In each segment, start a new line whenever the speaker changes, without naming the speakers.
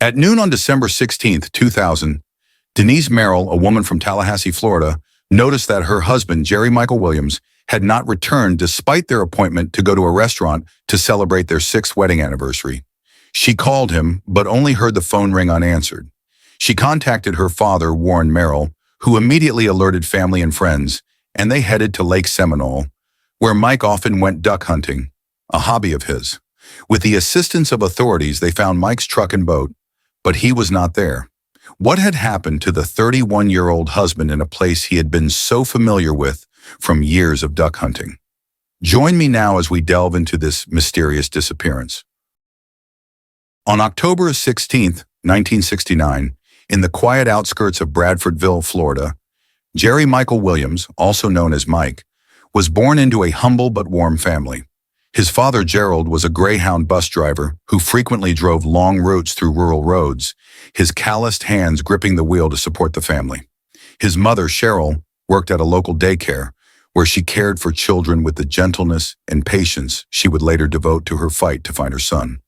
At noon on December 16, 2000, Denise Merrill, a woman from Tallahassee, Florida, noticed that her husband, Jerry Michael Williams, had not returned despite their appointment to go to a restaurant to celebrate their 6th wedding anniversary. She called him, but only heard the phone ring unanswered. She contacted her father, Warren Merrill, who immediately alerted family and friends, and they headed to Lake Seminole, where Mike often went duck hunting, a hobby of his. With the assistance of authorities, they found Mike's truck and boat, but he was not there. What had happened to the 31-year-old husband in a place he had been so familiar with from years of duck hunting? Join me now as we delve into this mysterious disappearance. On October 16, 1969, in the quiet outskirts of Bradfordville, Florida, Jerry Michael Williams, also known as Mike, was born into a humble but warm family. His father, Gerald, was a Greyhound bus driver who frequently drove long routes through rural roads, his calloused hands gripping the wheel to support the family. His mother, Cheryl, worked at a local daycare where she cared for children with the gentleness and patience she would later devote to her fight to find her son.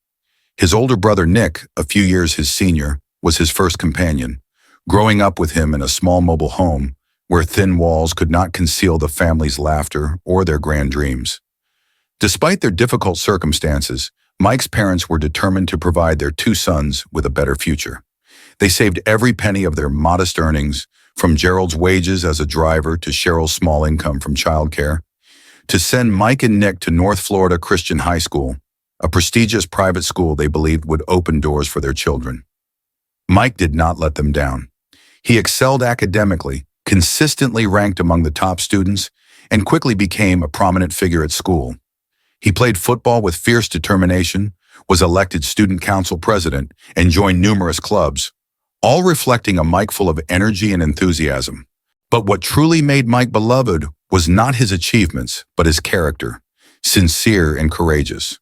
His older brother, Nick, a few years his senior, was his first companion, growing up with him in a small mobile home where thin walls could not conceal the family's laughter or their grand dreams. Despite their difficult circumstances, Mike's parents were determined to provide their 2 sons with a better future. They saved every penny of their modest earnings, from Gerald's wages as a driver to Cheryl's small income from childcare, to send Mike and Nick to North Florida Christian High School, a prestigious private school they believed would open doors for their children. Mike did not let them down. He excelled academically, consistently ranked among the top students, and quickly became a prominent figure at school. He played football with fierce determination, was elected student council president, and joined numerous clubs, all reflecting a Mike full of energy and enthusiasm. But what truly made Mike beloved was not his achievements, but his character, sincere and courageous.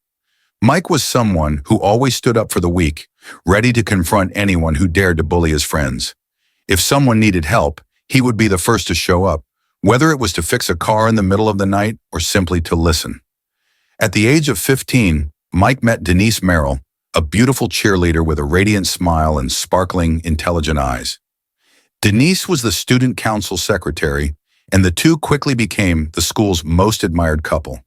Mike was someone who always stood up for the weak, ready to confront anyone who dared to bully his friends. If someone needed help, he would be the first to show up, whether it was to fix a car in the middle of the night or simply to listen. At the age of 15, Mike met Denise Merrill, a beautiful cheerleader with a radiant smile and sparkling, intelligent eyes. Denise was the student council secretary, and the two quickly became the school's most admired couple.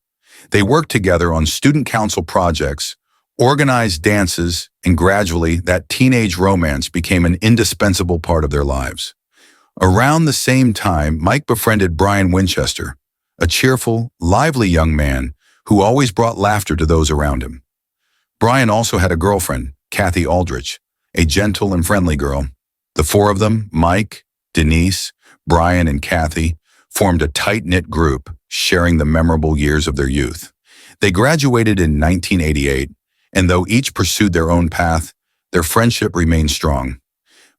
They worked together on student council projects, organized dances, and gradually that teenage romance became an indispensable part of their lives. Around the same time, Mike befriended Brian Winchester, a cheerful, lively young man who always brought laughter to those around him. Brian also had a girlfriend, Kathy Aldridge, a gentle and friendly girl. The 4 of them, Mike, Denise, Brian, and Kathy, formed a tight-knit group, sharing the memorable years of their youth. They graduated in 1988, and though each pursued their own path, their friendship remained strong.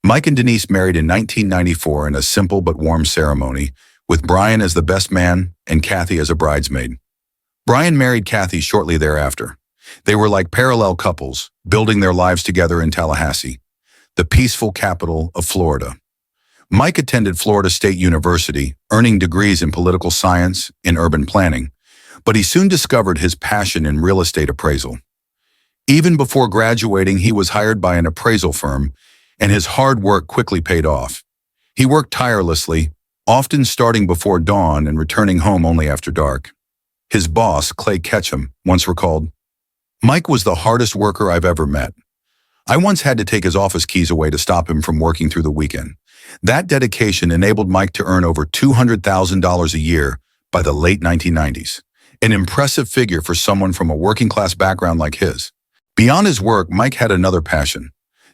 Mike and Denise married in 1994 in a simple but warm ceremony, with Brian as the best man and Kathy as a bridesmaid. Brian married Kathy shortly thereafter. They were like parallel couples, building their lives together in Tallahassee, the peaceful capital of Florida. Mike attended Florida State University, earning degrees in political science and urban planning, but he soon discovered his passion in real estate appraisal. Even before graduating, he was hired by an appraisal firm, and his hard work quickly paid off. He worked tirelessly, often starting before dawn and returning home only after dark. His boss, Clay Ketchum, once recalled, "Mike was the hardest worker I've ever met. I once had to take his office keys away to stop him from working through the weekend." That dedication enabled Mike to earn over $200,000 a year by the late 1990s, an impressive figure for someone from a working-class background like his. Beyond his work, Mike had another passion,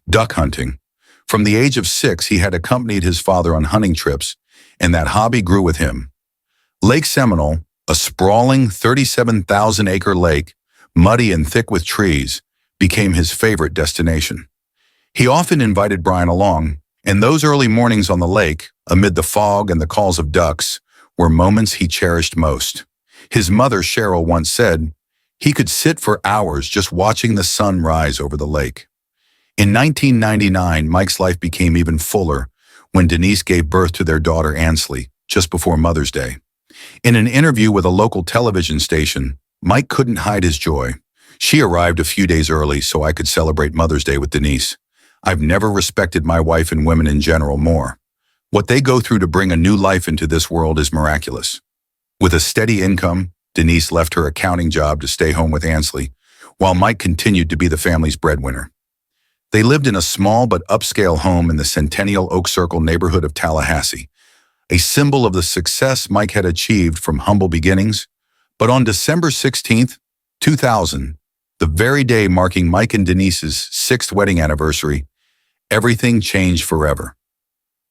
duck hunting. From the age of 6, he had accompanied his father on hunting trips, and that hobby grew with him. Lake Seminole, a sprawling 37,000-acre lake, muddy and thick with trees, became his favorite destination. He often invited Brian along, and those early mornings on the lake, amid the fog and the calls of ducks, were moments he cherished most. His mother, Cheryl, once said he could sit for hours just watching the sun rise over the lake. In 1999, Mike's life became even fuller when Denise gave birth to their daughter, Ansley, just before Mother's Day. In an interview with a local television station, Mike couldn't hide his joy. "She arrived a few days early so I could celebrate Mother's Day with Denise. I've never respected my wife and women in general more. What they go through to bring a new life into this world is miraculous. With a steady income, Denise left her accounting job to stay home with Ansley, while Mike continued to be the family's breadwinner. They lived in a small but upscale home in the Centennial Oak Circle neighborhood of Tallahassee, a symbol of the success Mike had achieved from humble beginnings. But on December 16, 2000, the very day marking Mike and Denise's 6th wedding anniversary, everything changed forever.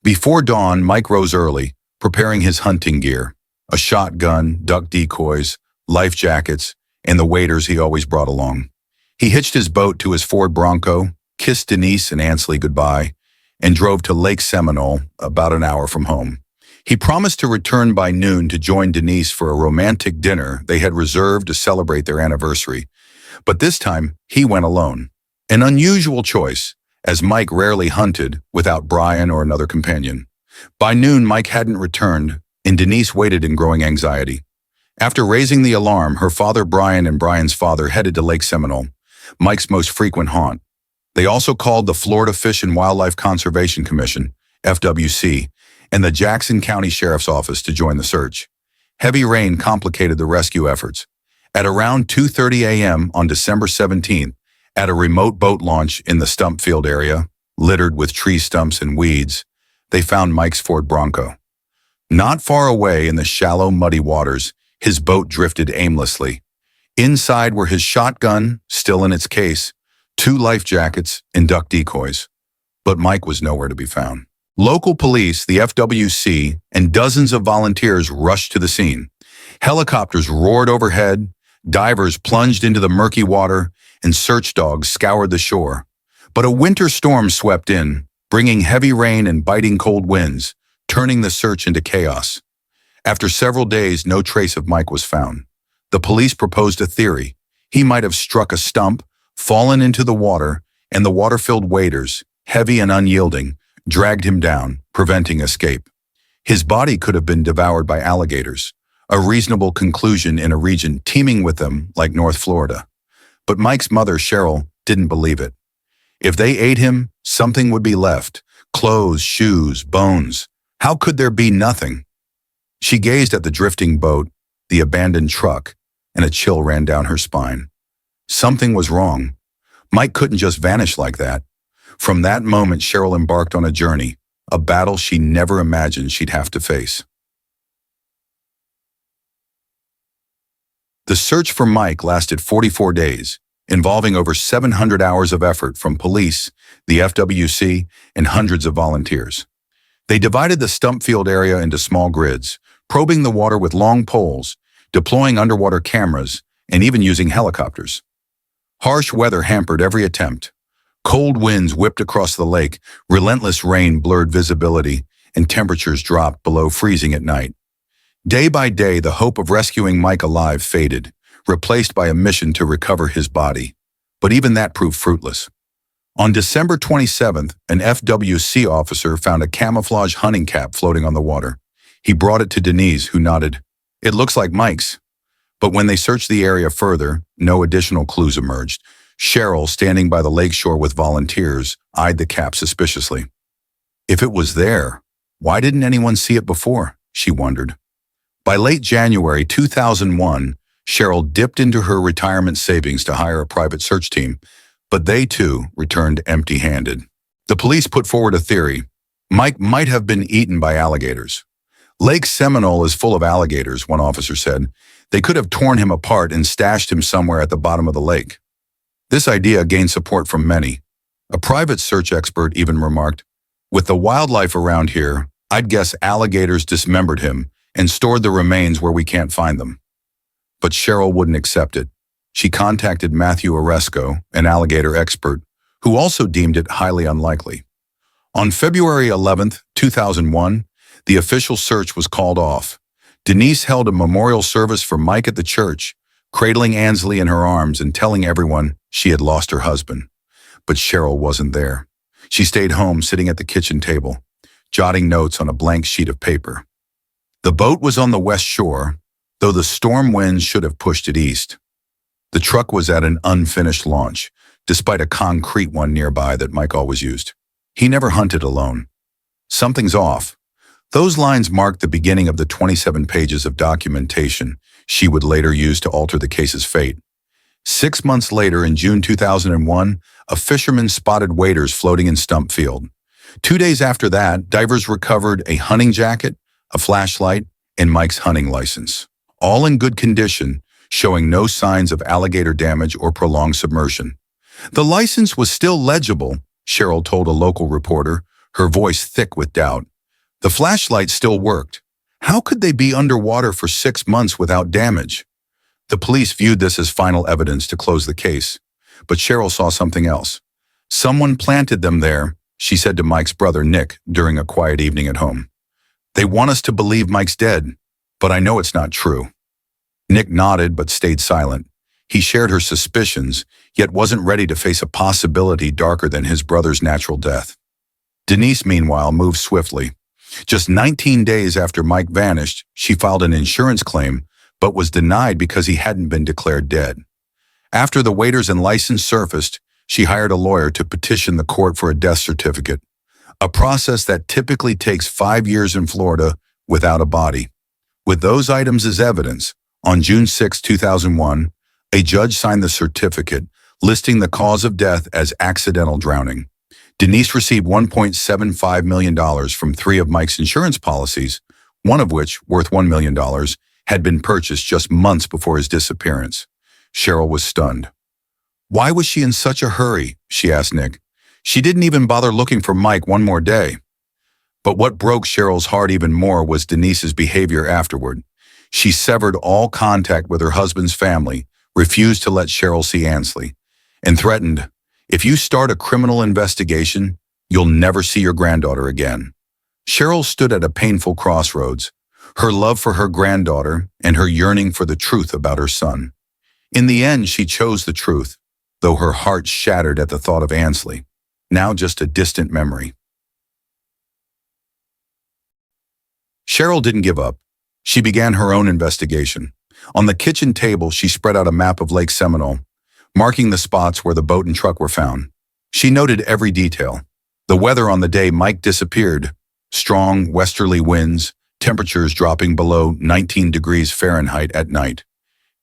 Before dawn, Mike rose early, preparing his hunting gear, a shotgun, duck decoys, life jackets, and the waders he always brought along. He hitched his boat to his Ford Bronco, kissed Denise and Ansley goodbye, and drove to Lake Seminole, about an hour from home. He promised to return by noon to join Denise for a romantic dinner they had reserved to celebrate their anniversary. But this time, he went alone. An unusual choice, as Mike rarely hunted without Brian or another companion. By noon, Mike hadn't returned, and Denise waited in growing anxiety. After raising the alarm, her father Brian and Brian's father headed to Lake Seminole, Mike's most frequent haunt. They also called the Florida Fish and Wildlife Conservation Commission, FWC, and the Jackson County Sheriff's Office to join the search. Heavy rain complicated the rescue efforts. At around 2:30 a.m. on December 17th, at a remote boat launch in the stump field area, littered with tree stumps and weeds, they found Mike's Ford Bronco. Not far away in the shallow, muddy waters, his boat drifted aimlessly. Inside were his shotgun, still in its case, 2 life jackets, and duck decoys. But Mike was nowhere to be found. Local police, the FWC, and dozens of volunteers rushed to the scene. Helicopters roared overhead, divers plunged into the murky water, and search dogs scoured the shore. But a winter storm swept in, bringing heavy rain and biting cold winds, turning the search into chaos. After several days, no trace of Mike was found. The police proposed a theory. He might have struck a stump, fallen into the water, and the water-filled waders, heavy and unyielding, dragged him down, preventing escape. His body could have been devoured by alligators, a reasonable conclusion in a region teeming with them like North Florida. But Mike's mother, Cheryl, didn't believe it. If they ate him, something would be left: clothes, shoes, bones. How could there be nothing? She gazed at the drifting boat, the abandoned truck, and a chill ran down her spine. Something was wrong. Mike couldn't just vanish like that. From that moment, Cheryl embarked on a journey, a battle she never imagined she'd have to face. The search for Mike lasted 44 days, involving over 700 hours of effort from police, the FWC, and hundreds of volunteers. They divided the stump field area into small grids, probing the water with long poles, deploying underwater cameras, and even using helicopters. Harsh weather hampered every attempt. Cold winds whipped across the lake, relentless rain blurred visibility, and temperatures dropped below freezing at night. Day by day, the hope of rescuing Mike alive faded, replaced by a mission to recover his body. But even that proved fruitless. On December 27th, an FWC officer found a camouflage hunting cap floating on the water. He brought it to Denise, who nodded, "It looks like Mike's." But when they searched the area further, no additional clues emerged. Cheryl, standing by the lakeshore with volunteers, eyed the cap suspiciously. If it was there, why didn't anyone see it before? She wondered. By late January 2001, Cheryl dipped into her retirement savings to hire a private search team, but they too returned empty-handed. The police put forward a theory. Mike might have been eaten by alligators. Lake Seminole is full of alligators, one officer said. They could have torn him apart and stashed him somewhere at the bottom of the lake. This idea gained support from many. A private search expert even remarked, "With the wildlife around here, I'd guess alligators dismembered him and stored the remains where we can't find them." But Cheryl wouldn't accept it. She contacted Matthew Oresco, an alligator expert, who also deemed it highly unlikely. On February 11th, 2001, the official search was called off. Denise held a memorial service for Mike at the church, cradling Ansley in her arms and telling everyone she had lost her husband. But Cheryl wasn't there. She stayed home, sitting at the kitchen table, jotting notes on a blank sheet of paper. The boat was on the west shore, though the storm winds should have pushed it east. The truck was at an unfinished launch, despite a concrete one nearby that Mike always used. He never hunted alone. Something's off. Those lines marked the beginning of the 27 pages of documentation she would later use to alter the case's fate. 6 months later, in June 2001, a fisherman spotted waders floating in Stump Field. 2 days after that, divers recovered a hunting jacket, a flashlight, and Mike's hunting license, all in good condition, showing no signs of alligator damage or prolonged submersion. The license was still legible, Cheryl told a local reporter, her voice thick with doubt. The flashlight still worked. How could they be underwater for 6 months without damage? The police viewed this as final evidence to close the case, but Cheryl saw something else. Someone planted them there, she said to Mike's brother Nick during a quiet evening at home. They want us to believe Mike's dead, but I know it's not true. Nick nodded but stayed silent. He shared her suspicions, yet wasn't ready to face a possibility darker than his brother's natural death. Denise, meanwhile, moved swiftly. Just 19 days after Mike vanished, she filed an insurance claim, but was denied because he hadn't been declared dead. After the waders and license surfaced, she hired a lawyer to petition the court for a death certificate, a process that typically takes 5 years in Florida without a body. With those items as evidence, on June 6, 2001, a judge signed the certificate, listing the cause of death as accidental drowning. Denise received $1.75 million from 3 of Mike's insurance policies, one of which, worth $1 million, had been purchased just months before his disappearance. Cheryl was stunned. Why was she in such a hurry? She asked Nick. She didn't even bother looking for Mike one more day. But what broke Cheryl's heart even more was Denise's behavior afterward. She severed all contact with her husband's family, refused to let Cheryl see Ansley, and threatened, if you start a criminal investigation, you'll never see your granddaughter again. Cheryl stood at a painful crossroads, her love for her granddaughter and her yearning for the truth about her son. In the end, she chose the truth, though her heart shattered at the thought of Ansley, now just a distant memory. Cheryl didn't give up. She began her own investigation. On the kitchen table, she spread out a map of Lake Seminole, marking the spots where the boat and truck were found. She noted every detail. The weather on the day Mike disappeared, strong westerly winds, temperatures dropping below 19 degrees Fahrenheit at night.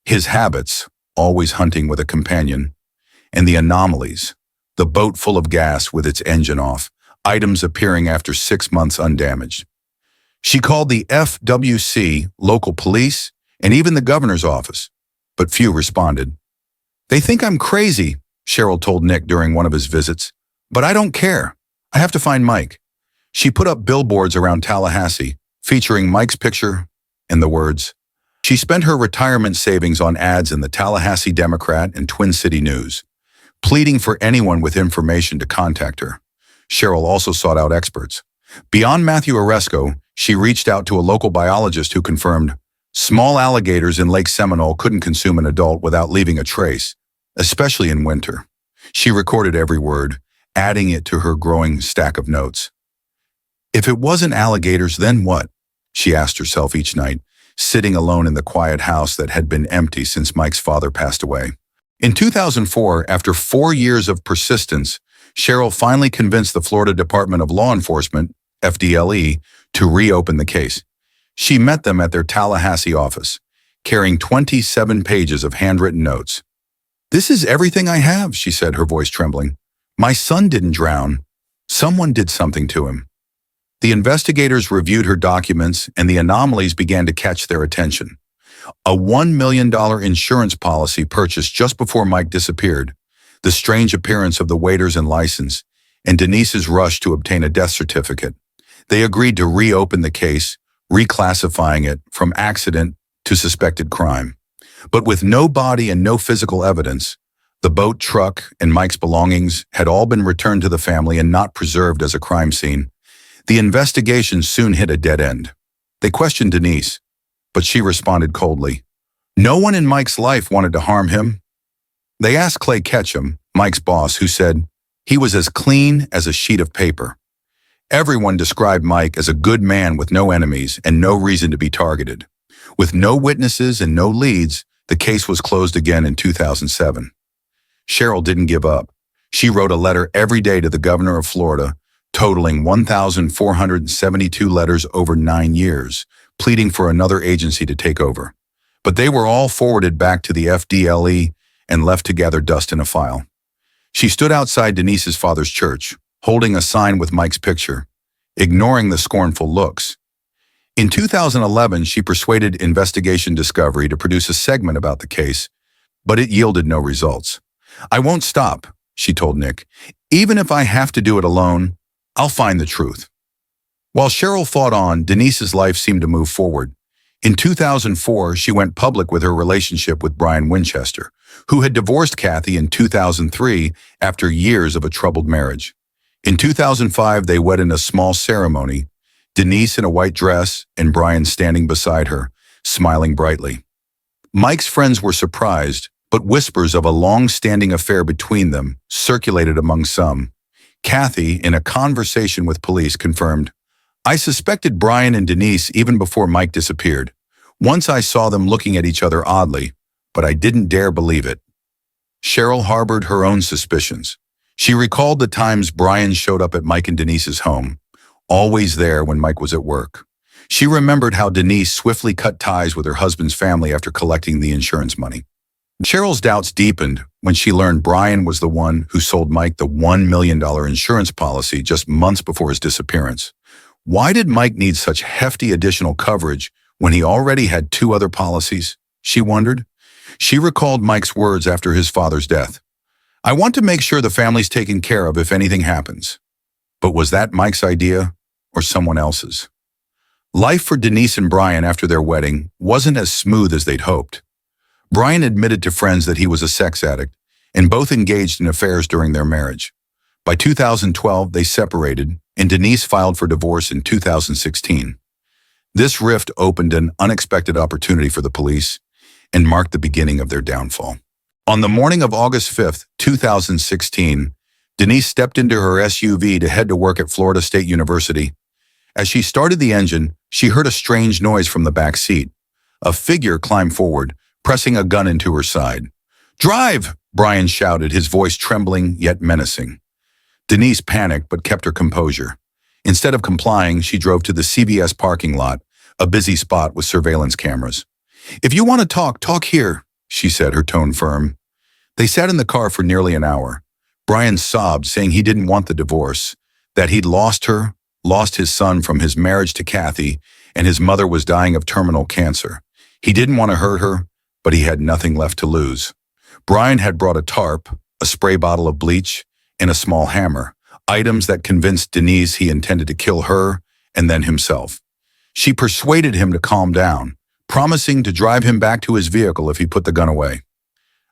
His habits, always hunting with a companion, and the anomalies, the boat full of gas with its engine off, items appearing after 6 months undamaged. She called the FWC, local police, and even the governor's office, but few responded. They think I'm crazy, Cheryl told Nick during one of his visits, but I don't care. I have to find Mike. She put up billboards around Tallahassee, featuring Mike's picture and the words. She spent her retirement savings on ads in the Tallahassee Democrat and Twin City News, pleading for anyone with information to contact her. Cheryl also sought out experts. Beyond Matthew Oresco, she reached out to a local biologist who confirmed small alligators in Lake Seminole couldn't consume an adult without leaving a trace, especially in winter. She recorded every word, adding it to her growing stack of notes. If it wasn't alligators, then what? She asked herself each night, sitting alone in the quiet house that had been empty since Mike's father passed away. In 2004, after 4 years of persistence, Cheryl finally convinced the Florida Department of Law Enforcement, FDLE, to reopen the case. She met them at their Tallahassee office, carrying 27 pages of handwritten notes. This is everything I have, she said, her voice trembling. My son didn't drown. Someone did something to him. The investigators reviewed her documents, and the anomalies began to catch their attention. A $1 million insurance policy purchased just before Mike disappeared, the strange appearance of the waders and license, and Denise's rush to obtain a death certificate. They agreed to reopen the case, reclassifying it from accident to suspected crime. But with no body and no physical evidence, the boat, truck, and Mike's belongings had all been returned to the family and not preserved as a crime scene. The investigation soon hit a dead end. They questioned Denise, but she responded coldly. No one in Mike's life wanted to harm him. They asked Clay Ketchum, Mike's boss, who said he was as clean as a sheet of paper. Everyone described Mike as a good man with no enemies and no reason to be targeted. With no witnesses and no leads, the case was closed again in 2007. Cheryl didn't give up. She wrote a letter every day to the governor of Florida, totaling 1,472 letters over 9 years, pleading for another agency to take over. But they were all forwarded back to the FDLE and left to gather dust in a file. She stood outside Denise's father's church, holding a sign with Mike's picture, ignoring the scornful looks. In 2011, she persuaded Investigation Discovery to produce a segment about the case, but it yielded no results. "I won't stop," she told Nick. "Even if I have to do it alone, I'll find the truth." While Cheryl fought on, Denise's life seemed to move forward. In 2004, she went public with her relationship with Brian Winchester, who had divorced Kathy in 2003 after years of a troubled marriage. In 2005, they wed in a small ceremony, Denise in a white dress and Brian standing beside her, smiling brightly. Mike's friends were surprised, but whispers of a long-standing affair between them circulated among some. Kathy, in a conversation with police, confirmed, "I suspected Brian and Denise even before Mike disappeared. Once I saw them looking at each other oddly, but I didn't dare believe it." Cheryl harbored her own suspicions. She recalled the times Brian showed up at Mike and Denise's home, always there when Mike was at work. She remembered how Denise swiftly cut ties with her husband's family after collecting the insurance money. Cheryl's doubts deepened when she learned Brian was the one who sold Mike the $1 million insurance policy just months before his disappearance. Why did Mike need such hefty additional coverage when he already had 2 other policies? She wondered. She recalled Mike's words after his father's death. "I want to make sure the family's taken care of if anything happens." But was that Mike's idea or someone else's? Life for Denise and Brian after their wedding wasn't as smooth as they'd hoped. Brian admitted to friends that he was a sex addict, and both engaged in affairs during their marriage. By 2012, they separated, and Denise filed for divorce in 2016. This rift opened an unexpected opportunity for the police and marked the beginning of their downfall. On the morning of August 5, 2016, Denise stepped into her SUV to head to work at Florida State University. As she started the engine, she heard a strange noise from the back seat. A figure climbed forward, pressing a gun into her side. "Drive!" Brian shouted, his voice trembling yet menacing. Denise panicked but kept her composure. Instead of complying, she drove to the CVS parking lot, a busy spot with surveillance cameras. "If you want to talk here," she said, her tone firm. They sat in the car for nearly an hour. Brian sobbed, saying he didn't want the divorce, that he'd lost her, lost his son from his marriage to Kathy, and his mother was dying of terminal cancer. He didn't want to hurt her, but he had nothing left to lose. Brian had brought a tarp, a spray bottle of bleach, and a small hammer, items that convinced Denise he intended to kill her and then himself. She persuaded him to calm down, promising to drive him back to his vehicle if he put the gun away.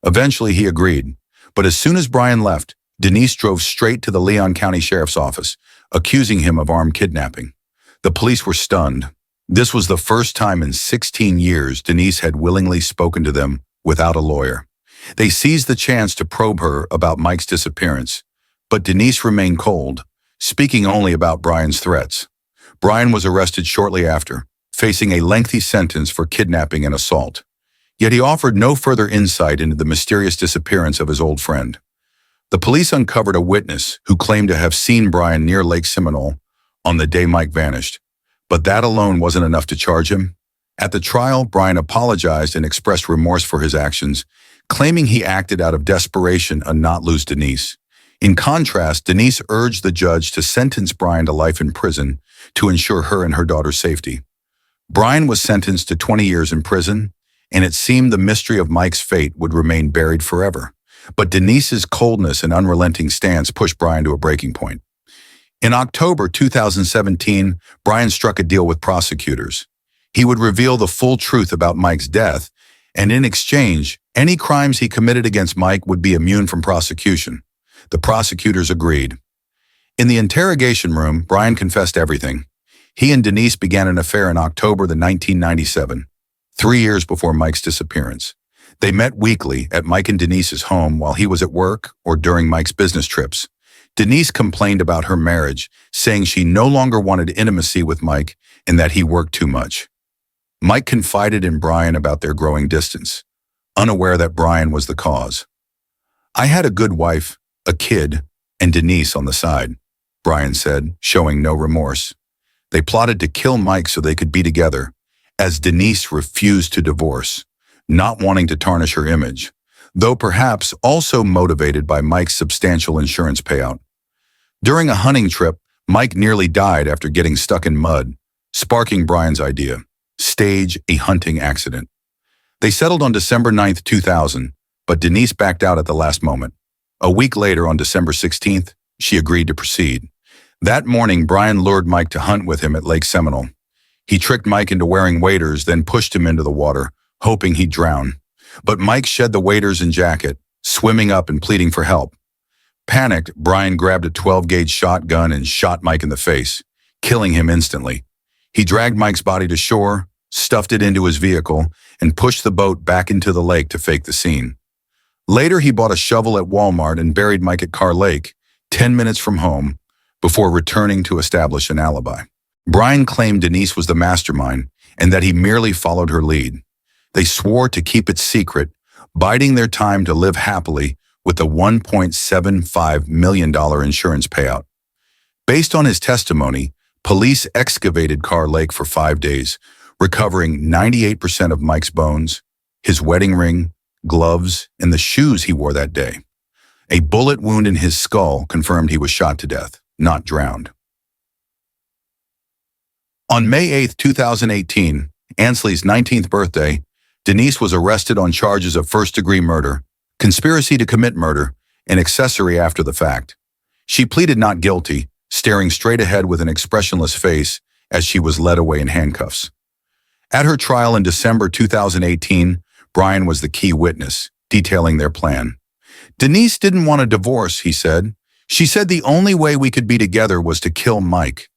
Eventually, he agreed, but as soon as Brian left, Denise drove straight to the Leon County Sheriff's Office, accusing him of armed kidnapping. The police were stunned. This was the first time in 16 years Denise had willingly spoken to them without a lawyer. They seized the chance to probe her about Mike's disappearance, but Denise remained cold, speaking only about Brian's threats. Brian was arrested shortly after, facing a lengthy sentence for kidnapping and assault. Yet he offered no further insight into the mysterious disappearance of his old friend. The police uncovered a witness who claimed to have seen Brian near Lake Seminole on the day Mike vanished. But that alone wasn't enough to charge him. At the trial, Brian apologized and expressed remorse for his actions, claiming he acted out of desperation and not lose Denise. In contrast, Denise urged the judge to sentence Brian to life in prison to ensure her and her daughter's safety. Brian was sentenced to 20 years in prison, and it seemed the mystery of Mike's fate would remain buried forever. But Denise's coldness and unrelenting stance pushed Brian to a breaking point. In October 2017, Brian struck a deal with prosecutors. He would reveal the full truth about Mike's death, and in exchange, any crimes he committed against Mike would be immune from prosecution. The prosecutors agreed. In the interrogation room, Brian confessed everything. He and Denise began an affair in October 1997, 3 years before Mike's disappearance. They met weekly at Mike and Denise's home while he was at work or during Mike's business trips. Denise complained about her marriage, saying she no longer wanted intimacy with Mike and that he worked too much. Mike confided in Brian about their growing distance, unaware that Brian was the cause. "I had a good wife, a kid, and Denise on the side, Brian said, showing no remorse. They plotted to kill Mike so they could be together, as Denise refused to divorce, not wanting to tarnish her image, though perhaps also motivated by Mike's substantial insurance payout. During a hunting trip, Mike nearly died after getting stuck in mud, sparking Brian's idea: stage a hunting accident. They settled on December 9th, 2000, but Denise backed out at the last moment. A week later, on December 16th, she agreed to proceed. That morning, Brian lured Mike to hunt with him at Lake Seminole. He tricked Mike into wearing waders, then pushed him into the water, hoping he'd drown. But Mike shed the waders and jacket, swimming up and pleading for help. Panicked, Brian grabbed a 12-gauge shotgun and shot Mike in the face, killing him instantly. He dragged Mike's body to shore, stuffed it into his vehicle, and pushed the boat back into the lake to fake the scene. Later, he bought a shovel at Walmart and buried Mike at Carr Lake, 10 minutes from home, before returning to establish an alibi. Brian claimed Denise was the mastermind and that he merely followed her lead. They swore to keep it secret, biding their time to live happily with a $1.75 million insurance payout. Based on his testimony, police excavated Carr Lake for 5 days, recovering 98% of Mike's bones, his wedding ring, gloves, and the shoes he wore that day. A bullet wound in his skull confirmed he was shot to death, not drowned. On May 8, 2018, Ansley's 19th birthday, Denise was arrested on charges of first-degree murder, conspiracy to commit murder, and accessory after the fact. She pleaded not guilty, staring straight ahead with an expressionless face as she was led away in handcuffs. At her trial in December 2018, Brian was the key witness, detailing their plan. Denise didn't want a divorce, he said. She said the only way we could be together was to kill Mike.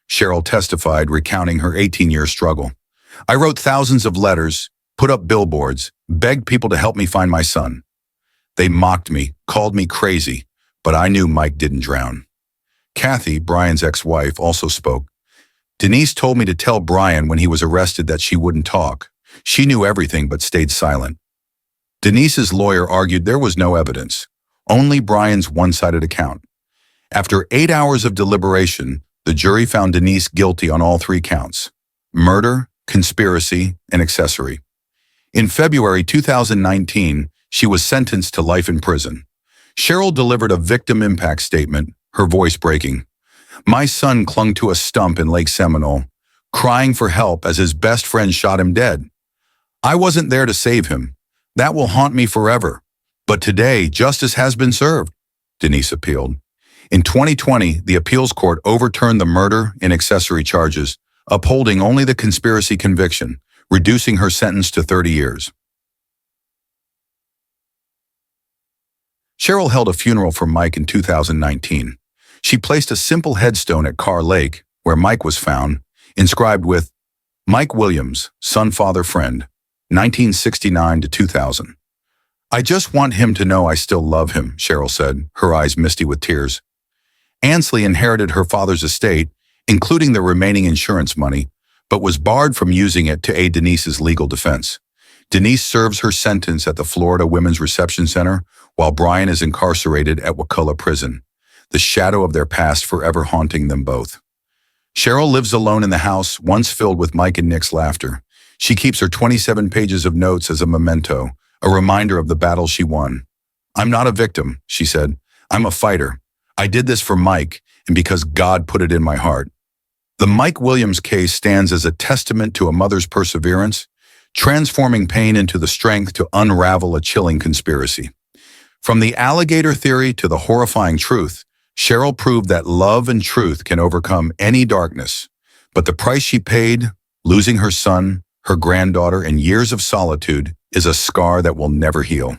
Cheryl testified, recounting her 18-year struggle. I wrote thousands of letters, put up billboards, begged people to help me find my son. They mocked me, called me crazy, but I knew Mike didn't drown. Kathy, Brian's ex-wife, also spoke. Denise told me to tell Brian when he was arrested that she wouldn't talk. She knew everything but stayed silent. Denise's lawyer argued there was no evidence, only Brian's one-sided account. After 8 hours of deliberation, the jury found Denise guilty on all 3 counts: murder, conspiracy, and accessory. In February 2019, she was sentenced to life in prison. Cheryl delivered a victim impact statement, her voice breaking. My son clung to a stump in Lake Seminole, crying for help as his best friend shot him dead. I wasn't there to save him. That will haunt me forever. But today, justice has been served, Denise appealed. In 2020, the appeals court overturned the murder and accessory charges, upholding only the conspiracy conviction, reducing her sentence to 30 years. Cheryl held a funeral for Mike in 2019. She placed a simple headstone at Carr Lake, where Mike was found, inscribed with Mike Williams, son, father, friend, 1969 to 2000. I just want him to know I still love him, Cheryl said, her eyes misty with tears. Ansley inherited her father's estate, including the remaining insurance money, but was barred from using it to aid Denise's legal defense. Denise serves her sentence at the Florida Women's Reception Center, while Brian is incarcerated at Wakulla Prison, the shadow of their past forever haunting them both. Cheryl lives alone in the house, once filled with Mike and Nick's laughter. She keeps her 27 pages of notes as a memento, a reminder of the battle she won. I'm not a victim, she said. I'm a fighter. I did this for Mike, and because God put it in my heart. The Mike Williams case stands as a testament to a mother's perseverance, transforming pain into the strength to unravel a chilling conspiracy. From the alligator theory to the horrifying truth, Cheryl proved that love and truth can overcome any darkness. But the price she paid, losing her son, her granddaughter, and years of solitude, is a scar that will never heal.